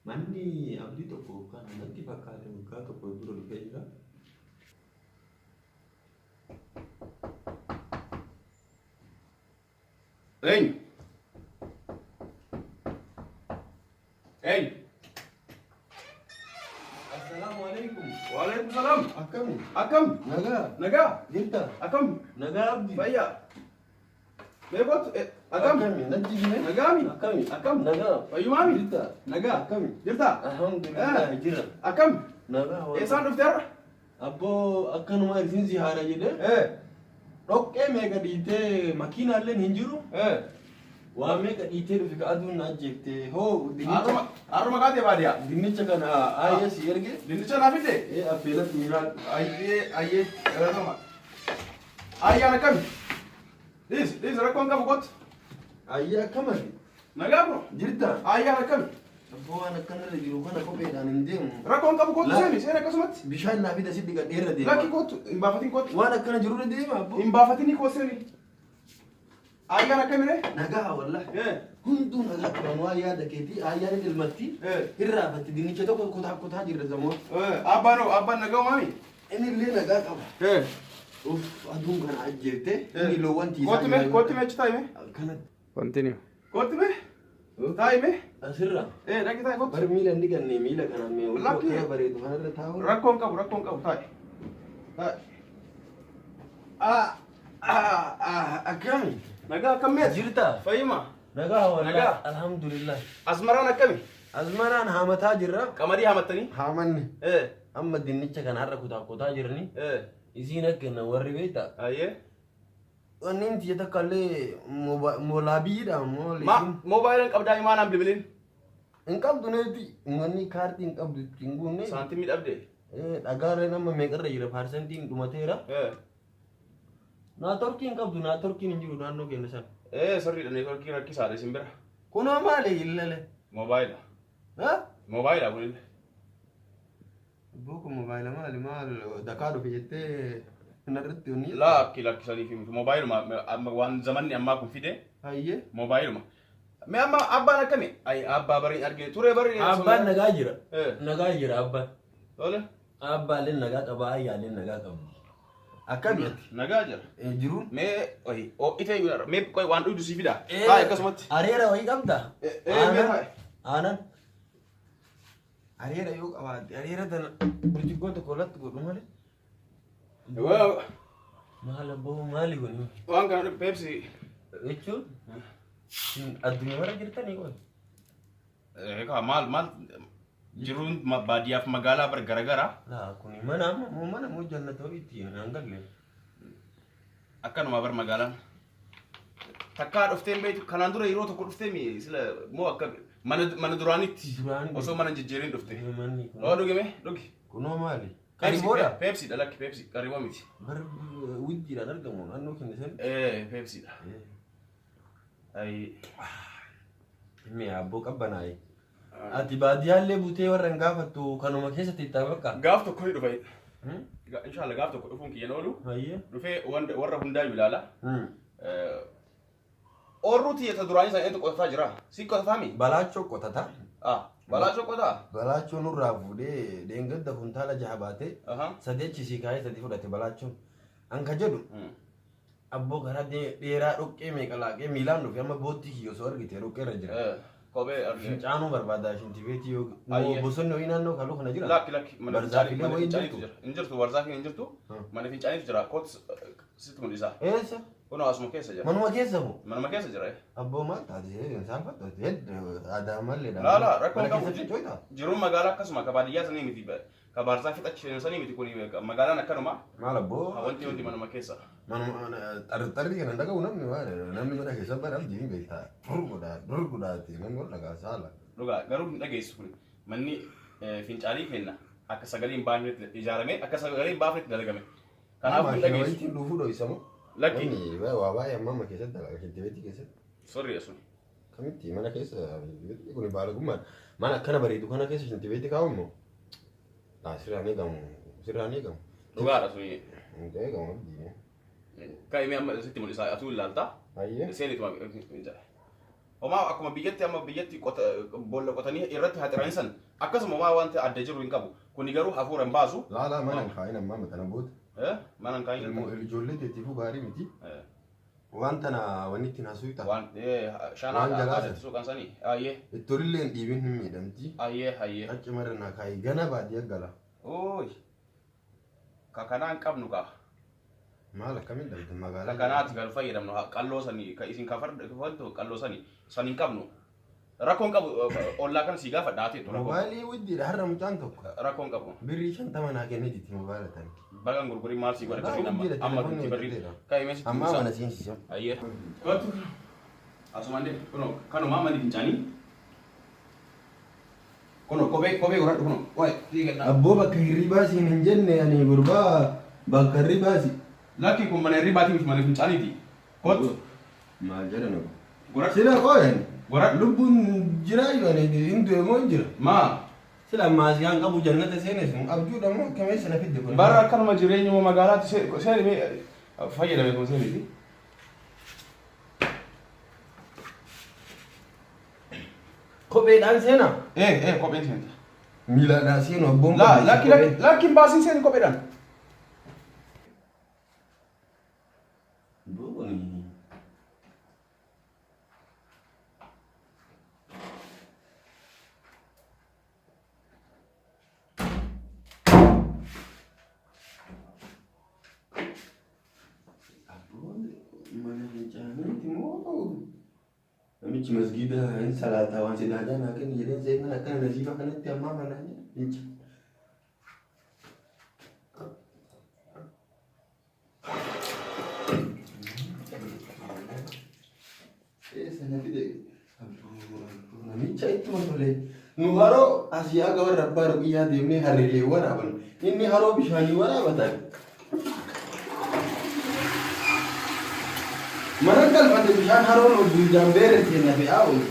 Manni abdii tokko kan natti fakkaate waggaa tokko dura dhufee jira. Eenyu? Eenyu? Assalaamu alaikum. Waalaikum salaam. Akkam? Akkam? Nagaa. Nagaa? Jirta? Akkam? Nagaa abdii. Fayyaa? Beekot? Akkam? Akkami? Natti jime? Nagaami? Akkami? Akkam? Nagaa. Fayyumaami? Jirta? Nagaa? Akkami? Jirta? Alhamdulillah jira. Akkam? Nagaa. Eessaan dhufte har'a? Abboo akkanuma isin ziyaara jedhee dhoqqee meeqa dhiitee makiinaallee hin jiru. Waa meeqa dhiitee dhufe ka aduun na ajjeeftee hoo Har'uma kaatee baadiyyaa? dinnicha kana AIS erge Dinnicha naa fidde? affeelatti miiraan Ayyee, galatama. Ayyaan akkami? Dhiis rakkoon qabu kottu. ayyaa akkamati Nagaa bro. jirta Ayyaan akkami? abboo waan akkanarra jiru kana kopheedhaan hin deemu Rakkoon qabu kottu seeni akkasumatti. bishaan naa fida siddi gadheerra Lakki deema kottu, hin baafatin kottu. waan akkana jirurra deema abboo Hin baafatini koo seeni. Ayyaan akkamire? nagaa wallahi hunduu nagaa qaban waa yaada keetii ayyaan ilmatti irraafatti dinnicha tokko kutaa kutaa jirra zamoo Abbaan nagaa maami? inni illee nagaa qaba aduun kana ajjeeftee inni loowwan tiisaa Kootti mee achi taa'ime? kanatti Continue. Kootti mee? Taa'ime? asirra Dhaqi taa'e kottu. bar miila inni ganne miila kana mee Lakki. kana bareedu kanarra taa'u Rakkoon qabu taa'e. akkami Nagaa akkam mee? jirta Fayyima. nagaa wallahi Nagaa. alhamdulillah Asmaraan akkami? azmaraan haamataa jirra Qamadii hamattanii? haamanni Eh. amma dinnicha kana har'a kutaa kutaa jirani Eh. isiin akkenna warri beekta Ayyee. wanni inti takkallee moolaabiidha Moobaayiliin qabdaa imaanaan bilbiliin. hin qabdu neeti wanni kaartii hin qabdu ittiin guunne Saantimii dhabde. dhagaarra nama meeqarra jira paarsantiin dhumateera naatorkii hin qabdu naatorkiin hin jiru naannoo keenya san Sirriidha neetworkii rakkisaadha isin bira. kunoo maali illale Moobaayila. Moobaayila kunillee. buuku moobaayila maali maal dakaa dhufe jettee narratti onni Lakkisanii fi moobaayiluma waan zamanni ammaa kun fide hayyee moobaayiluma. Mee amma abbaan akkami? Abbaa bariin argine ture bari. abbaan nagaa jira Eh. nagaa jira abbaan Tole. abbaallee nagaa qaba ayyaallee nagaa qabu akkami ati Nagaa jira. jiruun Mee itee mee qoy waan dhugdu si fida. Haa akkasumatti. areera wayii qabda Mee taa'e. aanan areera yoo qabaatte areera tana burjikkoo tokko latti godhu malee maal abboo maali kun Waan kana peepsi. jechuun addunyaa bara jirtanii qoy Maal jiruun baadiyyaaf magaalaa bar garagara laa kuni mana amma moo mana moo jannata walitti hin galle akkanuma bar magaalaan. Takkaa dhufteen beektu kanaan dura yeroo tokko dhuftee sila moo akka mana duraanitti osoo mana jijjiiriin dhufte. manni kun Oo dhugime dhugi. kunoo maali qariboodha Peepsi dha lakki peepsi qariboo miti. bar wujjiidhaan argamu naannoo keenya san Peepsi dha. Ayi. mee abboo qabbanaa'e ati baadiyyaallee butee warra hin gaafattu kanuma keessatti itti bakka Gaaf tokko ni dhufa. Inshallah gaaf tokko dhufuun kiyyan oolu. hayyee Dhufee warra hundaayyuu ilaala. Oorruuti yeta duraanii sana eenyu qotataa jira. Si qotataami? balaachoo qotata Balaachoo qotaa? balaachoo nurraa fuudhee deengadda kuntaala jaha baatee sadii achisii kaayee sadii fudhate balaachoon anka jedhu abboo karaa dheeraa dhoqqee meeqa laaqee miilaan dhufe amma boottii kiyyo osoo argite dhoqqee irra jira Kophee argina. fincaanuu barbaada shintibeetii yoo Ayyee. bosonni wayii naannoo kaluu kana jira Lakki mana Barzaafilee fincaanii wayii fincaaniitu jirtu? jira. Hin jirtu barzaafiin hin jirtu. Mana fincaaniitu jira. Koot sitti mul'isa. eessa Kunoo asuma keessa jira. manuma keessa moo Manuma keessa jira. abboo maal taate saalfattu aadaa mallee Laala rakkoon qabu. fincoita Jiruun magaalaa akkasuma ka baadiyyaa sanii miti. Ka barzaafi achi sanii miti kun magaalaan akkanuma. maal abboo Wanti manuma keessa. manuma xarxarri kana dhaga'u namni namni mana keessa bara abdiin beektaa durgudaati namni ol dhagaa saala Dhugaa garuu hin dhageessu kun manni fincaanii kenna akka sagalee hin baafnetti ijaaramee akka sagalee hin baafnetti dalagame. Kanaaf hin dhageessu. walitti dhufuu dho'isamu Lakki. waa baay'ee amma keessatti dalaga shintibeetii keessatti Sorri sun. kamitti mana keessa kun baalagummaan mana akkana bareedu kana keessa shintibeetii kaa'umoo sirraan eegamu sirraan eegamu Dhugaadha suni. eegamu abdiin Kaa'imee amma sitti mul'isa atuu ilaalta. baay'ee Seenitu Homaa akkuma biyyatti amma biyyatti boolla qotanii irratti haxiranisan akkasuma homaa wanti adda jiru hin qabu. Kuni garuu hafuura hin baasu. Laalaa mana hin kaayin amma matana booda. Mana hin kaayin. Ijoollee teettiifuu gaarii miti. Wanta na wanni ittiin hasuu ta'a. Shanaa jalaa suuqan sanii. Ayyee. Ittolillee dhiibin hin miidhamti. Ayyee. Acci marra naa kaayi gana baadiyyaa gala. Ooyi. Kakanaan qabnu kaa. Maal akkamiin dhabde magaalaa? Kakanaati kan fayyadamnu qalloo sanii isin kafartu qalloo sanii saniin qabnu. Rakkoon qabu ollaa kan si gaafa dhaatee tura. Mobaayilii wajjiidha har'a mucaan tokko. Rakkoon qabu. Birrii 50 naa kennee jirti mobaayila tani. Bagan gurgurii maal si godhata amma itti birrii. Kaa'imee si amma mana siinsisan. Ayyee. Kootu. Asumaan dee kuno kanuma amma dincaanii. Kuno kophee godhadhu kuno. Waa'ee. Abboo bakka hirribaa siin hin jenne ani gurbaa bakka hirribaasi. Laki kun mana hirribaatii miti mana fincaaniiti. Kootu. Maal jedhan obbo? Godhadhu. Sila qooyan. Godhadhu. Lubbuun jiraayyuu ani hin deemoo hin jira. Maa. Sila maasiyaan qabu jannata seenes abjuudha moo akkamii sana fidde kun? Bara akkanuma jireenyuma magaalaatti seenimee fayyadame kun seeniti. Kopheedhaan seena? Kopheen seenta. Miiladhaan seenu abboon lakkiin baasiin seeni kopheedhaan. Namichi masgiida hin salaataa waan sidaadhaa naa kenni jedhee seenaa akkana nasiifa kanatti ammaa manaa jedha. Namicha ittuma tole. Nu haroo asii haga warra abbaa ruqiyyaa deemnee harreelee waraaban. Inni haroo bishaanii waraabatan. Mana galfate bishaan haroon hojii jambeere keenya fe'aa oolu.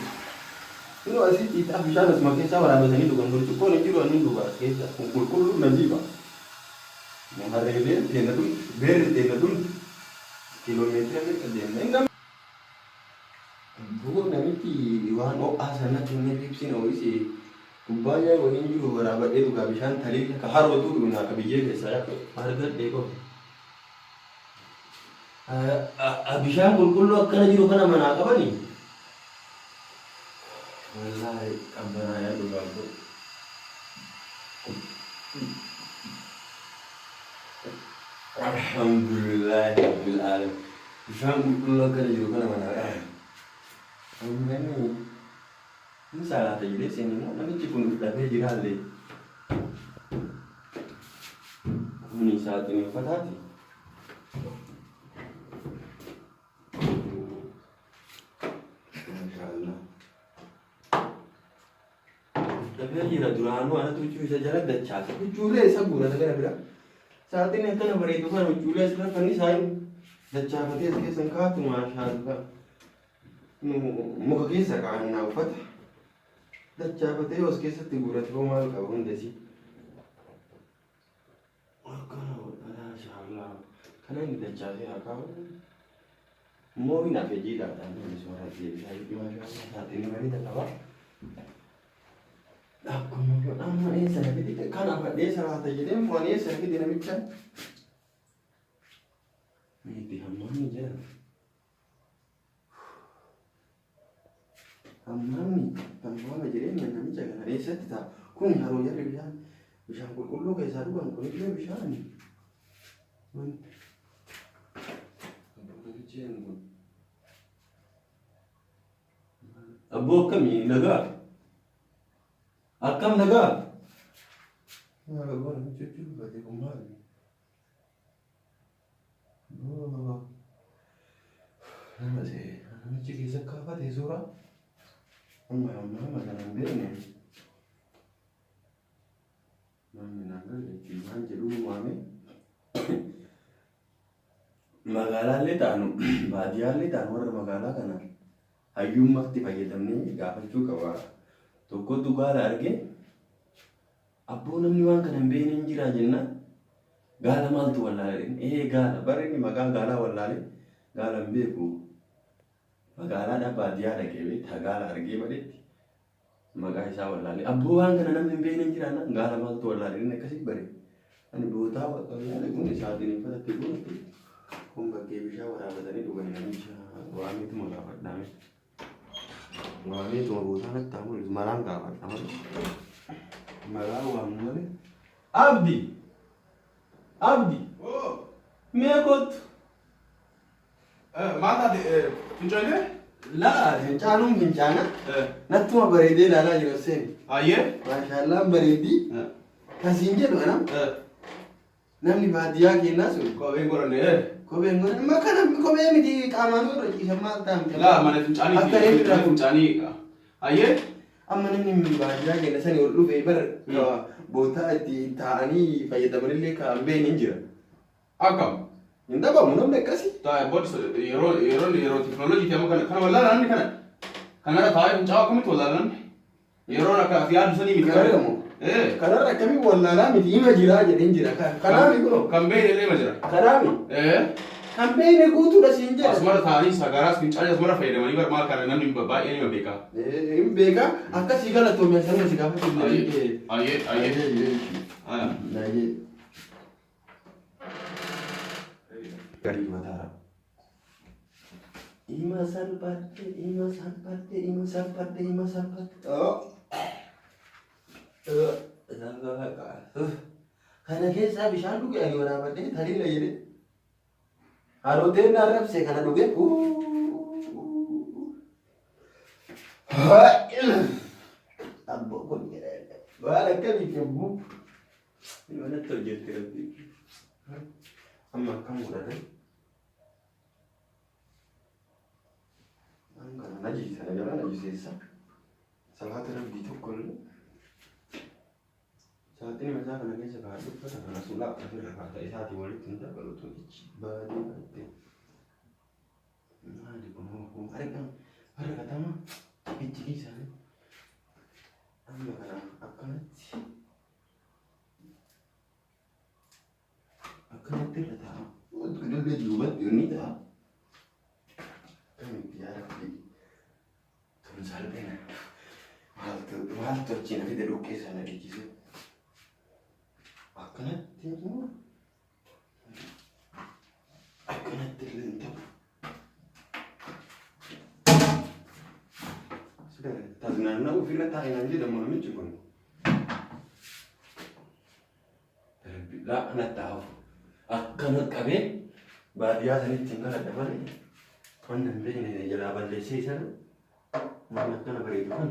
Kunoo asitti ixaa bishaan asuma keessaa waraabatanii dhugan burcuqqoon hin jiru ani dhuga as keessa qulqulluu najiiba. Harreeleen teenya tun beerri teenya tun kiiloomeetira meeqa deemna. Boo namichi waan ho'aa sanatti inni ibsina ho'isi kubbaayyaa waliin jiru waraabadhee dhugaa bishaan taliila ka harootu dhugun akka biyyee keessaa yaaqu argadhee qofa. Bishaan qulqulluu akkana jiru kana manaa qabanii? Wallaahi qabbanaa dhugaa boo. Alhamdulillah rabbil alamin. Bishaan qulqulluu akkana jiru kana manaa qabanii? Ammanii hin salaata jedhee seenimmoo namichi kun dhabee jiraallee. Kuni saaxinii uffataati. Dhabee jira duraanuu ana tuchuu isa jala dachaasa. Huccuulee isa guurata gara bira. Saaxinii akkana bareedu kan huccuulee asirra kan isaan dachaafatee as keessan kaatu maashaallah. Muka keessa kaa'annaa uffata. Dachaafatee yoo as keessatti guurate hoo maal qabu hundasi. Akkana maashaallah. Kana inni dachaasee haa kaa'u. Immoo hin hafe jiidhaadhaan inni soorata deebisaa jirti maashaallah. Saaxinii bareeda qaba. Akkuma amma eessa nafiti kana fadhee salaata jedhee waan eessa nafiti namicha. Meetii hammaanni jira. Hammaama jireenya namicha kana eessatti ta'a. Kun haroo jarri bishaan qulqulluu keessaa dhugan kun illee bishaani. Abboo akkamii nagaa? Akkam nagaa? Maal goona jechuun baatee kun maali? Namichi keessa kaafatee suuraa. Amma kana hin beekne. Namni naannoo jechuun maal jedhu waame. Magaalaallee taanu baadiyyaallee taanu warra magaalaa kana hayyummaatti fayyadamnee gaafachuu qaba. Tokkotu gaala argee abboo namni waan kana hin beekne hin jiraa jennaan gaala maaltu wallaale? Gaala bara inni maqaan gaalaa wallaale gaala hin beeku. Magaalaadhaan baadiyyaa dhaqee beektaa gaala argee badeetti maqaa isaa wallaalee abboo waan kana namni hin beekne jiraanna gaala maaltu wallaalee inni akkasitti bare ani bootaa wallaalee kun isaatiin hin falatte goote kun bakkee bishaan waraabatanii dhugan namicha waameetu magaafadhaame waameetu bootaa natti amul maraan gaafadhaame maraa waamu malee abdi abdi mee kottu maal fincaane? Laa fincaanuun fincaana nattuma bareedee ilaalaa jira seeni. Ayyee. Maashaallaan bareedii. Kasiin jedhu anam. Namni baadiyyaa kennaa sun. Kopheen godhanne. Kopheen godhanne makana kophee miti qaamaan irra ciisan maal ta'an. Laa mana fincaanii. Ayyee. Amma namni baadiyyaa kenna sani ol dhufee bara bootaa itti taa'anii fayyadamanillee kan beekni hin jira. Akkam. Inda bamu namni akkasii. Taa'ee booda yeroo teekinooloojii amma kana wallaalaan kana kanarra taa'ee fincaa'aa akkamitti wallaalaan yeroo akka fi yaadu sanii miti gargaaramu. Kanarra akkamitti wallaalaa miti hima jiraa jedheen jira. Kanaami kunoo. Kan beekne illee ma jira. Kanaami. Kan beekne guutuudha siin jedha. Asumara taa'anii sagaraas fincaanii asumara fayyadamanii bara maal kana namni baay'ee nima beekaa. Hin beekaa akkasii galatoomee sana si gaafatu. Ayyee. Gari matara. Ima salpate. Oh. Kana keessa bishaan dhuge ani waraabadhee taliila jedhe. Harooteen arrabse kana dhuge. Abbo kun jedhe. Waan akkamitti abbo. Mana hojjette rabbi. Amma akkam godhate. Angana najisa najala najiseessa. Salaata rabbii tokko illee. Saatiin mataa kana keessa kaa'aa uffata kana sulaa ofirra kaa'ata isaatii walitti hin dabalutu ichi baadii baatee. Maali kun argama warra katama ichi isaanii. Amma kana akkanatti. Akkanatti irra ta'a. Daldallee duubatti inni ta'a. Akkamitti yaada fi tun salphina. Maaltu achi na fide dhukkee sana dhiichise. Akkanatti immoo akkanatti illee hin ta'u. Naannoo ofirra taa'inaan jedhamu namichi kun. Laa natti hafu. Akkana qabee baadiyyaa sanitti hin galadha malee waan hin beekne jalaa balleessee sana waan akkana bareedu kan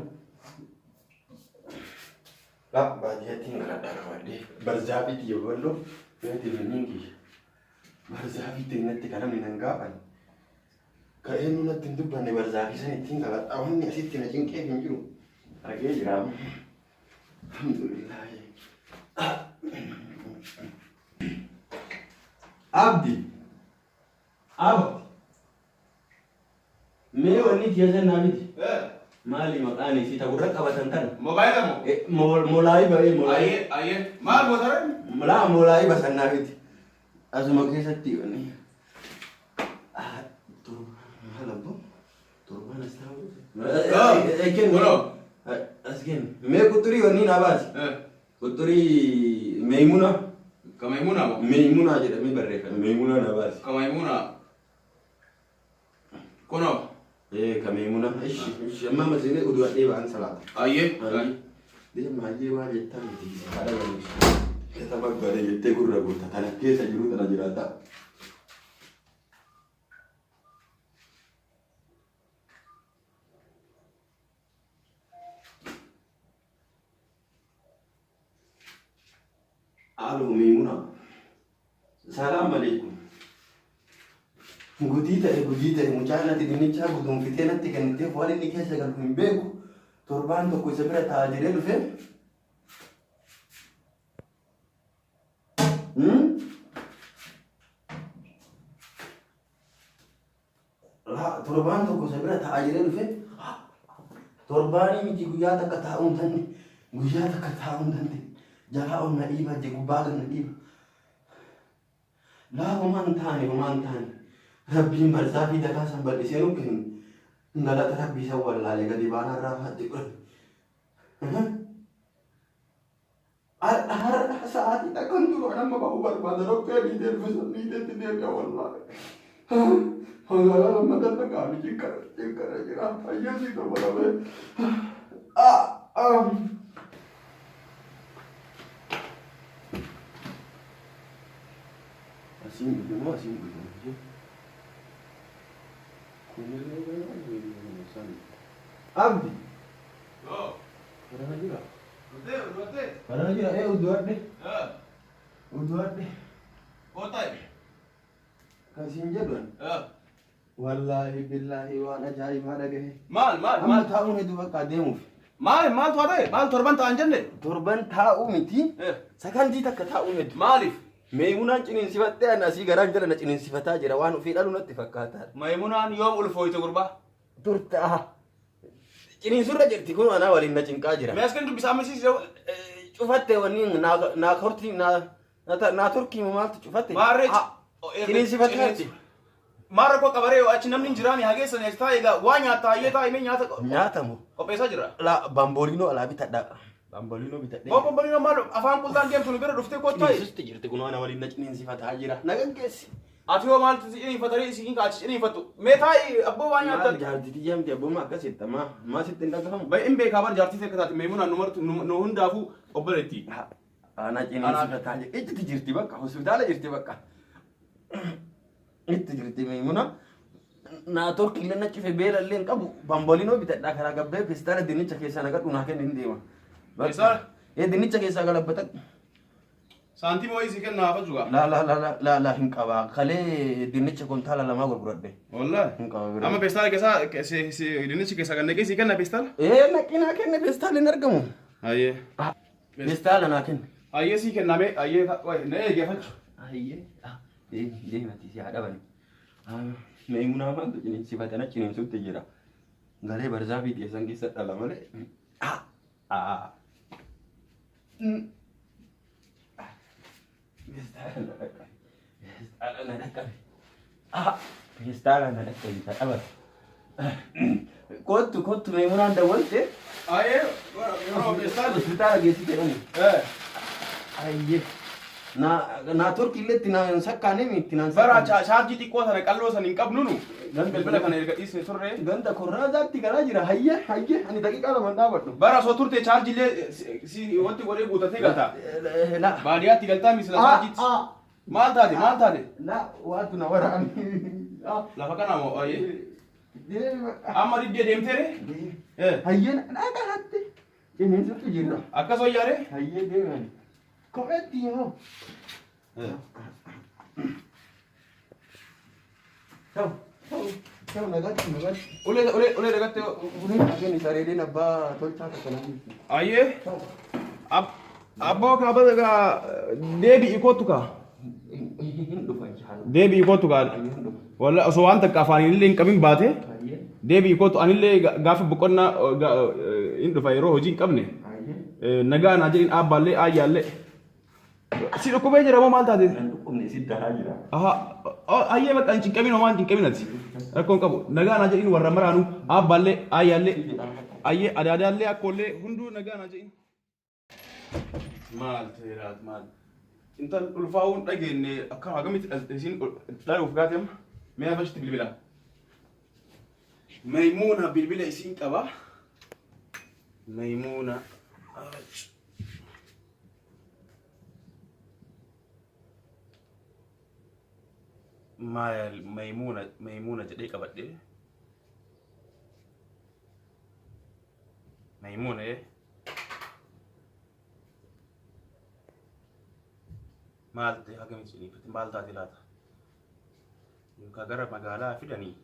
laa baadiyyaatti hin galadha qabadhee barzaafiitti yoo bal'oo natti hin kiyya barzaafiitti natti kanamni nan gaafan ka'ee nu natti hin dubbanne barzaafii sanitti hin galadha wanni asitti na cinqee hin jiru argee jiraam alhamdulillaahi. Abdi. Mee wanni tiyaasa naamiti. Maali maqaan isii ta'urra qabatan tan. Mobaayila moo? Molaayi ba'ee molaayi. Ayyee. Maal mootara? Laa molaayi basan naamiti. Asuma keessatti wanni. Turban as taa'u. Kunoo. As kennu. Mee quxurii wanni naa baasi. Quxurii Meemunaa. Ka Meemunaa moo? Meemunaa jedhamee barreeffame. Meemunaa naa baasi. Ka Meemunaa. Kunoo. Ka Meemunaa. Ishi amma masinee oduu adhee ba'an salaata. Ayyee. Deema ayyee waan jettaa miti. Haadha galuusi. Keessa baggaadhe jettee gurra guuta. Kana keessa jiru tana jiraata. Alo Meemunaa. Salaam alaikum. Gudii ta'e mucaan ati dinnichaa guduunfitee natti kennitee waan inni keessa galu hin beeku. Torbaan tokko isa bira taa'aa jedhee dhufe. Torbaan tokko isa bira taa'aa jedhee dhufe. Torbaanii miti guyyaa takka taa'uu hin dandeenya. Guyyaa takka taa'uu hin dandeenya. Jalaa onna dhiiba je gubbaa ganna dhiiba. Laa homaan taane. Rabbiin barsaa fi dakaa san bal'isee nu kennu. galata rabbii isa wallaalee gadi baanaa irraa fadhi godhan. Har'a sa'aatii dhaqan dura nama bahu barbaada dhoqqee ni deebisan deebi'a wallaalee. Magaalaa lammataan dhaqaanii jikkara jira. Ayyaasii dabalamee. Asiin dhugumoo asiin dhugumoo. Abdi. Karena juga. Karena juga uduadde. Uduadde. Kota. Kasih jadon. Wallahi billahi wa ajaib ada gahe. Mal. Amma tahu itu bakka demu. Mal tuade. Mal torban ta anjenne. Torban tahu miti. Sakanti takka tahu miti. Malif. Maimunaan ciniinsifattee ana asii garaan jala na ciniinsifataa jira waan ofii dhalu natti fakkaata. Maimunaan yoom ulfooyte gurbaa? Turtaa. Ciniinsurra jirti kun anaa waliin na cinqaa jira. Mee askan dubbisaa amansiise Cufatte wanni naa kortii naa turkii maaltu cufatte. Maarree ciniinsifataa jirti. Maarra koo qabaree achi namni hin jiraani hageessan ees taa'e egaa waa nyaataa hayyee taa'e mee nyaata nyaatamu. qopheessaa jira. Bambooliinoo alaa bitadhaa. Bambooliinoo bitadhee. Bambooliinoo maal afaan qultaan deemtu nu bira dhuftee kottaa. Ciniinsusti jirti kun ana waliin na ciniinsifataa jira. Na gaggeessi. Ati yoo maaltu ciniinfatanii isiin kaachi ciniinfattu. Mee taa'e abboo waa nyaatan. Jaartitii jamti abboo maa akkas jetta maa sitti hin dhagahamu. Baay'ee hin beekaa bar jaartii akka taate Maimunaan nu hundaafuu obboleetti. Ana ciniinsifataa jira. Itti jirti bakka hospitaala jirti bakka. Itti jirti Maimuna. Naa torkillee na cufe beelallee hin qabu. Bambooliinoo bitadhaa karaa gabbee pestaala dinnicha keessaa nagadhu naa kenni hin deema. Pestaala? Dinnicha keessaa galabbata. Saantiima wayii si kennaa hafa juga. La hin qaba. Kalee dinnicha kuntaala lamaa gurguradhe. Wallahi. Hin qaba bira. Amma pestaala keessaa dinnichi keessaa kan naqee si kenna pestaala? Naqinaa kenne pestaala hin argamu. Hayyee. Pestaala naa kenne. Hayyee si kenname hayyee na eegeeffachu. Hayyee. Deemati si haadha bani. Maimunaa maaltu ciniinsifatana ciniinsutti jira. Garee barzaa fi dhiyeessan keessa dhala malee. Pestaala na dhaqqabisa dhaba. Kottu Maimunaan dawwalte. Hayyee pestaala. Hospitaala geessi jedhamu. Hayyee. Na turkillee itti naan sakkaanee itti naan Bara chaarjii xiqqoo sana qalloo sana hin qabnu nu. Bilbila kana erga dhiisne turre. Ganda korraazaatti garaa jira hayyee ani daqiiqaa lama dhaabadhu. Bara soo turte chaarjiilee si wanti godhee guutatee galta. Baadiyyaatti galtaa misila chaarjiitti. Maal taate? Waatu na waraani. Lafa kana moo hayyee? Amma diddee deemteere? Hayyee na garaatti. Ciniinsutti jirra. Akkas wayyaare? Hayyee deemani. Kometti yoo. Ciao nagatti. Ulee dagatte yoo. Ulee agen isareedeen abbaa tolchaa tokko. Hayyee? Abboo kaaba dagaa deebi'i kootu kaa. Hin dhufan jaallu. Deebi'i kootu kaa. Walla osoo waan takka afaaniin illee hin qabin baate. Deebi'i kootu anillee gaafa boqonnaa hin dhufa yeroo hojii hin qabne. Nagaa naa jedhin aabbaallee aayyaallee. Si dhukkubee jira moo maal taate? Dhukkubni si daraa jira. Hayyee bakka hin cinqabin homaa hin cinqabin ati. Rakkoon qabu. Nagaa naa jedhin warra maraanu aabbaallee aayyaallee. Hayyee adaadaallee akkoollee hunduu nagaa naa jedhin. Maal seeraat maal? Intal ulfaa'uun dhageenye akkam hagamitti isin dhaluuf gaate amma mee hafashitti bilbila. Maimuuna bilbila isiin qaba. Maimuuna. Maimuuna jedhee qabadhee. Maimuuna maal ta'e hagamitti isiniifatti maal taate laata? Yookaan gara magaalaa fidanii.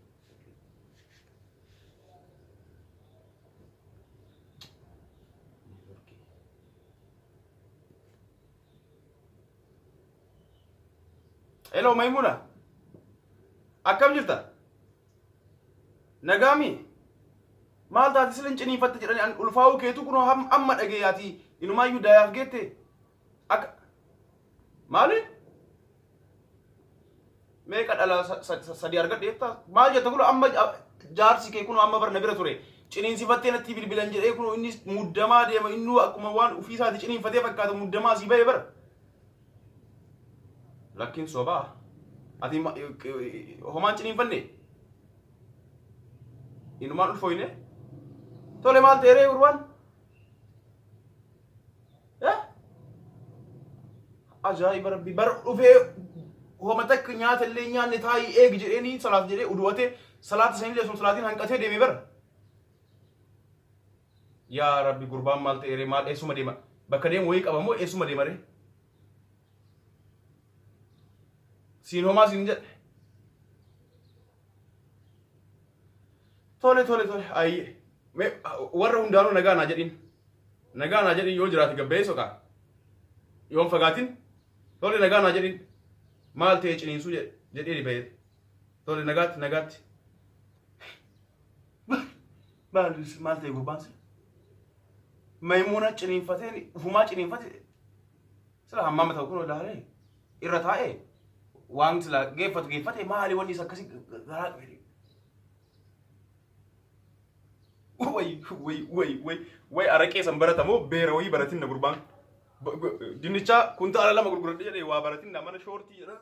Hello Maimuna. Akkam jirta? Nagaami. Maal taate silin ciniifatte jedhanii ulfaa'uu keetu kunoo amma dhageeyaati inumaayyuu daayaaf geette. Akka maali? Meeqa dhala sadi argadheetta? Maal jetta kun amma jaarsi kee kun amma bar na bira ture ciniinsifattee natti bilbilan jedhee kun inni muddamaa deema innuu akkuma waan ufiisaati ciniinfatee fakkaatu muddamaa si ba'e bara lakkiin sobaa ati homaan ciniinfanne inumaan ulfooyne tole maal ta'ee urwaan ajaa'iba rabbi bar dhufee homa takka nyaata illee nyaanne taa'ii eegi jedheeni salaat jedhee uduwate salaata isaanii sun salaatiin hanqatee deeme bara yaa rabbi gurbaan maal ta'ee maal eessuma deema bakka deemu wayii qaba moo eessuma deema ree siin homaa siin jedhe tole ayyee warra hundaanuu nagaa naa jedhin yoo jiraate gabbee soqaa yoon fagaatin tole nagaa naa jedhin maal ta'e ciniinsuu jedhee dhibee tole nagaatti maal ta'e gurbaan sila Maimuna ciniinfateen ufumaa ciniinfate sila hammaama ta'u kun ilaalee irra taa'ee waan sila geeffate maali wanni isa akkasii garaa qabee way araqee san baratamoo beera wayii baratin na gurbaan dinnicha kuntaala lama gurguradhe jedhee waa baratin na mana shoortii jedhan